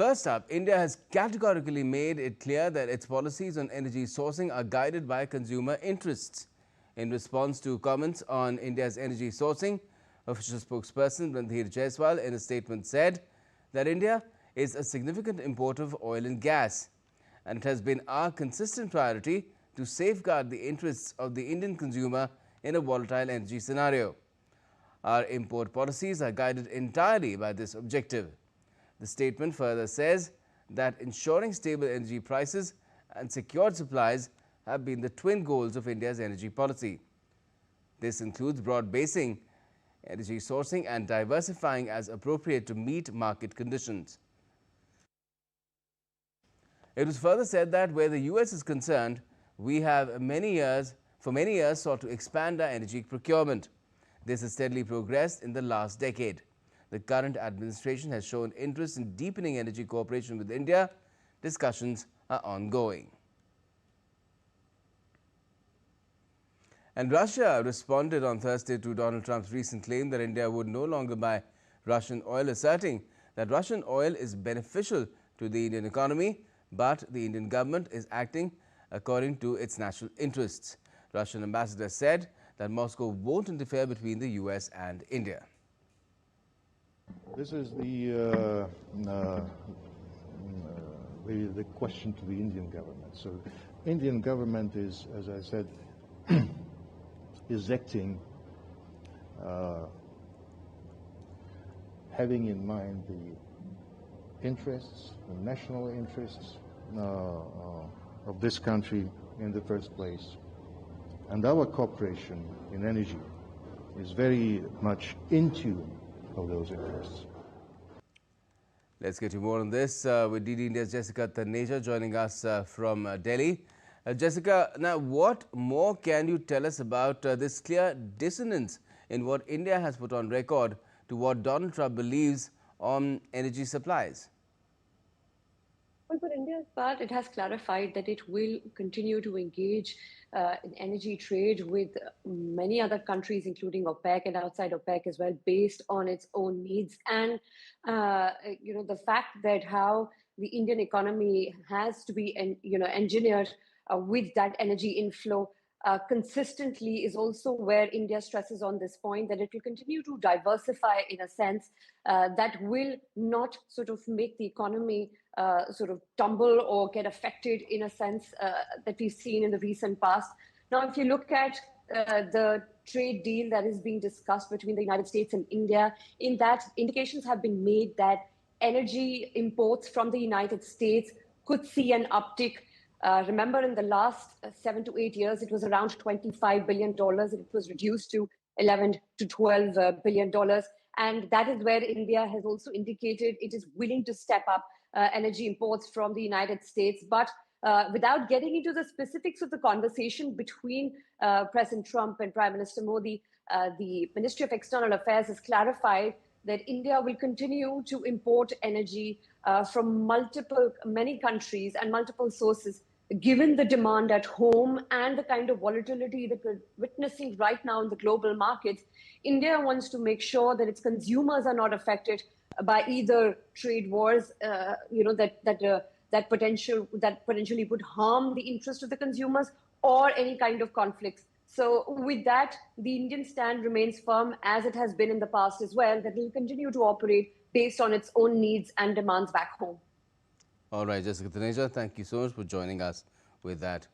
First up, India has categorically made it clear that its policies on energy sourcing are guided by consumer interests. In response to comments on India's energy sourcing, official spokesperson Randhir Jaiswal in a statement said that India is a significant importer of oil and gas, and it has been our consistent priority to safeguard the interests of the Indian consumer in a volatile energy scenario. Our import policies are guided entirely by this objective. The statement further says that ensuring stable energy prices and secured supplies have been the twin goals of India's energy policy. This includes broad-basing energy sourcing and diversifying as appropriate to meet market conditions. It was further said that where the US is concerned, we have for many years sought to expand our energy procurement. This has steadily progressed in the last decade. The current administration has shown interest in deepening energy cooperation with India. Discussions are ongoing. And Russia responded on Thursday to Donald Trump's recent claim that India would no longer buy Russian oil, asserting that Russian oil is beneficial to the Indian economy, but the Indian government is acting according to its national interests. Russian ambassador said that Moscow won't interfere between the US and India. This is the question to the Indian government. So, Indian government is, as I said, is acting having in mind the interests, the national interests of this country in the first place. And our cooperation in energy is very much in tune of those interests. Let's get you more on this with DD India's Jessica Taneja joining us from Delhi. Jessica, now what more can you tell us about this clear dissonance in what India has put on record to what Donald Trump believes on energy supplies? Well, for India's part, it has clarified that it will continue to engage in energy trade with many other countries, including OPEC and outside OPEC as well, based on its own needs. And, the fact that how the Indian economy has to be, engineered with that energy inflow consistently is also where India stresses on this point, that it will continue to diversify in a sense that will not sort of make the economy sort of tumble or get affected in a sense that we've seen in the recent past. Now, if you look at the trade deal that is being discussed between the United States and India, in that indications have been made that energy imports from the United States could see an uptick. Remember, in the last 7 to 8 years, it was around $25 billion. It was reduced to $11 to $12 billion. And that is where India has also indicated it is willing to step up energy imports from the United States. But without getting into the specifics of the conversation between President Trump and Prime Minister Modi, the Ministry of External Affairs has clarified that India will continue to import energy from many countries and multiple sources, given the demand at home and the kind of volatility that we're witnessing right now in the global markets. India wants to make sure that its consumers are not affected by either trade wars, that potentially would harm the interest of the consumers, or any kind of conflicts. So with that, the Indian stand remains firm, as it has been in the past as well, that it will continue to operate based on its own needs and demands back home. All right, Jessica Taneja, thank you so much for joining us with that.